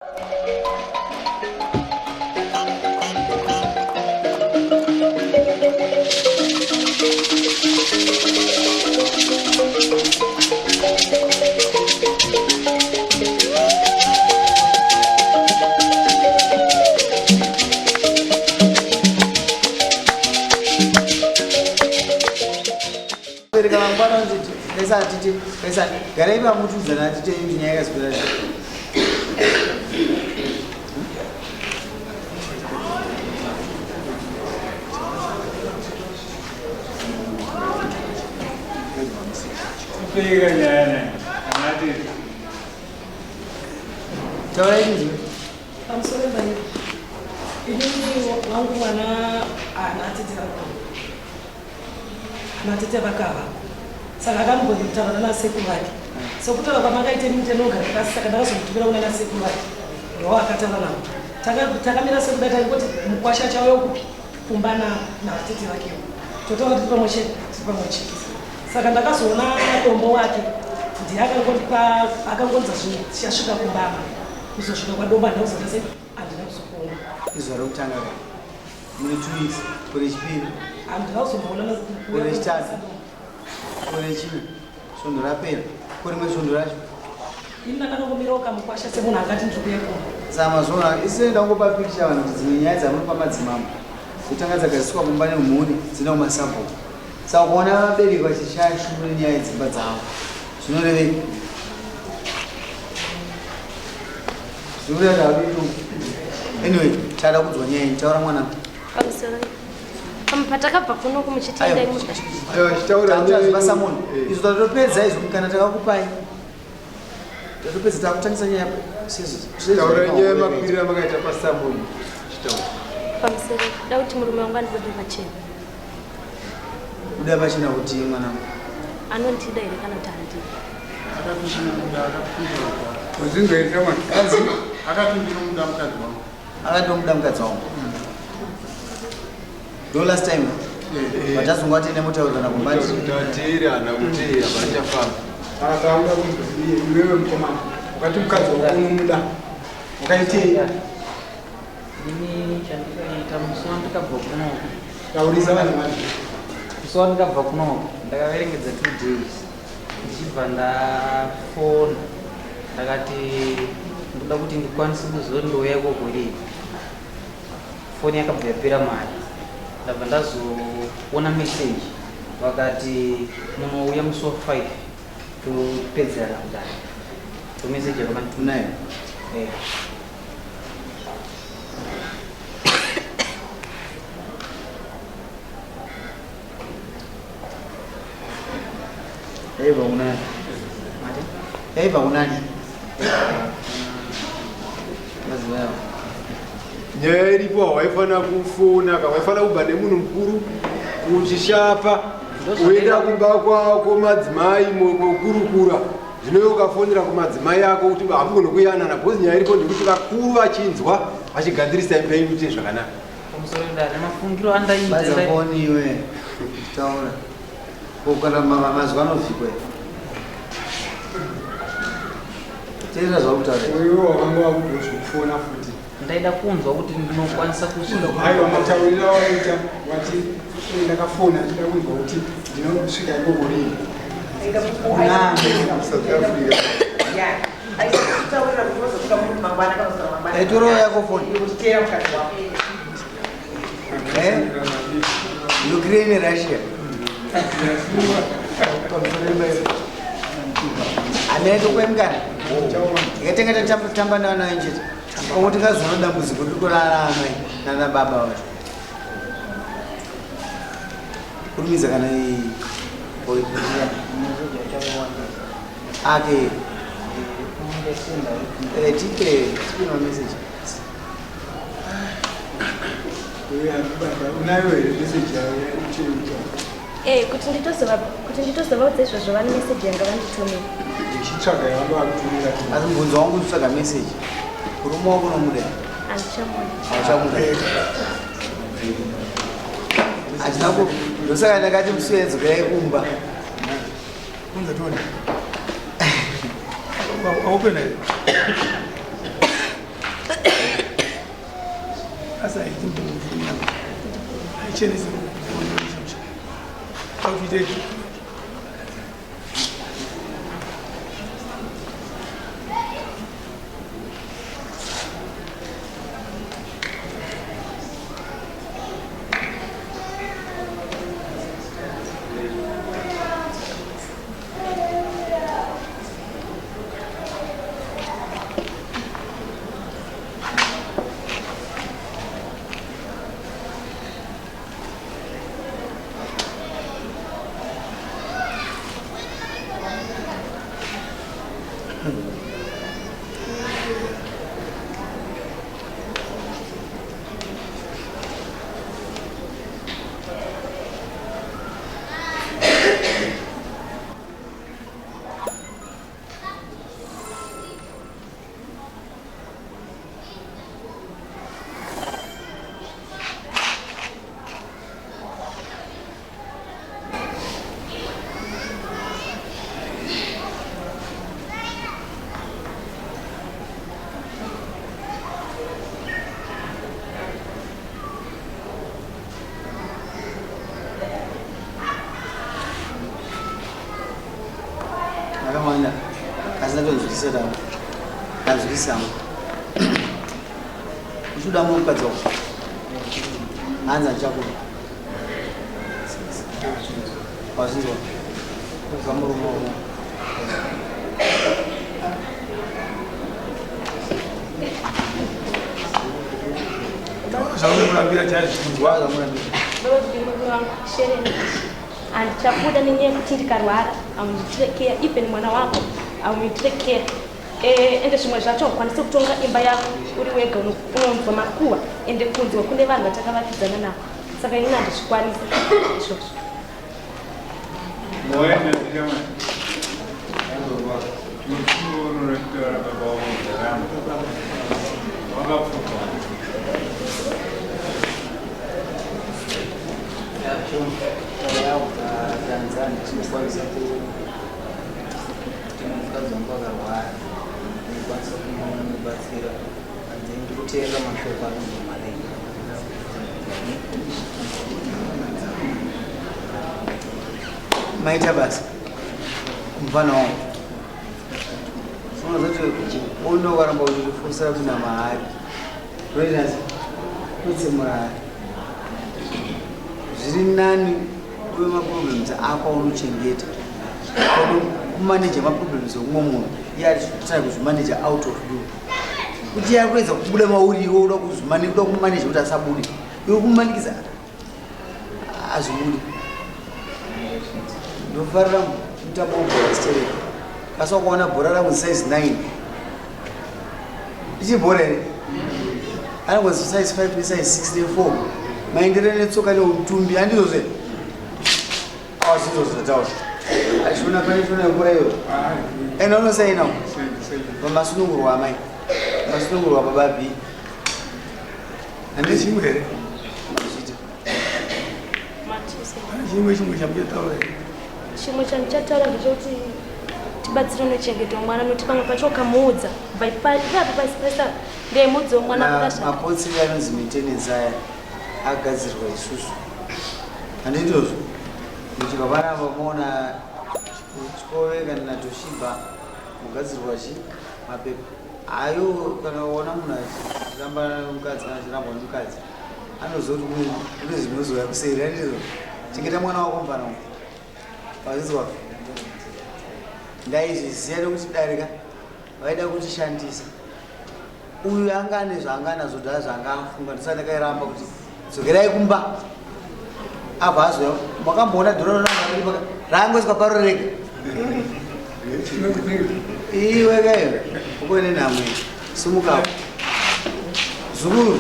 I'm sorry, but you didn't want to so put up a magazine in Noga, that's a second to second life. Roa Catalana. Tagamina said that I got Washa Pumbana, now Titi like you. To talk to promotion, Sakandakasona, Omboaki, the Agagonza, Shashuka Pumbana, who's a sugar Doba knows the same, and also home. Is a Rotanga. Military for his bill, and also for his child. For his children. Sundrapel, Kurma Sundraj. In the Miroka, Pasha Semuna got into the Samazona is a double picture and Zimias and Pamazimam. The Tangas of Mbani Moon, Zinoma Sample. So one hour baby was a child shooting its bazaar. Sooner anyway, Chada was in Taramana. I'm sorry. I'm Pataka Pakuno, which is someone. Is the repairs as we can occupy. The repairs of Tanzania. Doubt Murume would be machine. Never machine of team. I don't today, the Canada. I don't dump that song. No last time. But just what in the motor than a woman. Lavandazo one message wakati muno ya mso fight to peza la to message ya kama tunayo Bauna mate baunani well. Nyeripo waifana kufuna kawaifana ubane muno mkuru uchishapa uenda kumba kwako madzimai mukurukura zvinoyo ukafonera kumadzimai yako kuti akuno kuyana na bozi nyeripo ndikuti vakuru vachinzwa vachigadzirisa imbe kuti zvakanaka komsorenda nemafungiro andaita bazaboniwe taura kokana mama mazwano fikwe tena zvakutaura wewe wakanga wakuzofona futi ndaida kunzwa kuti ndinokwanisa kusunda hayi wamataurira waita wati ndakafona ndida kunzwa kuti ndinosvika ikoko lini South Africa etoro yako phone Ukraine Russia aneto kwemkana ikatenga tamba nawana njeti kuti ngazona dambudziko ndikurarama nana baba wacho kurumiza kana ake tike no message unayo message ya kuti nditozova kuti izvo zvova nemessage yanga vanditumira ichitsvaga yavanga vakutumira asi mubvunzo wangu kutsvaga message kuruma wako nomuda achinako ndosaka ndakati muswenzo kayaikumba kunza toni open it Asa itimbo mvunya. Aichereze kuonyesha. How we did. Akamanda asinatozwisisa azwisamo uchuda mukadzi wako hanza chako wazizwa ukamurume umo Zaurambira chari waza murambira and chakuda ninye kuti ndikarwara take care even mwana wako take care ende zvimwe zvacho ukwanise kutonga imba yako uri wega unomva makuwa ende kunzwa kune vanhu vatakavakidzana navo saka inini handizvikwanisa izvozvo Tanzania sinokwanisa kuti mukadzi wangu akarwara ndikwanisa kumubatsira hanze ndikuteera mashoko anonzi marenga maita basa mufana wangu unozoti unokaramba uchifusira kuna mahari roinasi kutsemurari zviri nani kuve maproblems ako unochengeta kumaneja maproblems okumwe munhu iye achitara kuzvimaneja out of you kuti iye akuedza kubuda mauriwo uda kumaneja kuti asabude iwe kumanikisa azvibudi ndofarira mutambo webhora stereka kasi wakaona bhora rangu size 9 ichibhora here anongozi size 5 nesize 64 maenderere netsoka neutumbi handizozve awazvizozvataura achiona paneshona mvura iyo ena unosainawo pamasunungurwa amai masunungurwa bababi handizvimwe here mazvita chimwe chamuyataura here chimwe chandichataura ndechekuti tibatsire nochengetwa mwana nokuti pamwe pacho ukamuudza ipapo paisipesa ndeimudzawo mwana kurasha mapotsiri anonzi maintenance aya agadzirwa isusu handindizvo kuti vavaramba vaona chikove kana natoshiba mugadzirwa chi mapepa ayo kana waona munhu achiramba mukadzi kana achirambwa nemukadzi anozoti kune zvinozouya kuseri handizvo chengeta mwana wako mufana umu wazizwa ndaizviziya nekuti darika vaida kutishandisa uyu anga ane zvaanganazvo dhaa zvaangafunga ndisati ndakairamba kuti dzokerai kumba abva azoya makamboona dhororo rangoswa paro rega iwe kayo ukoine nhamwe sumukawo zukuru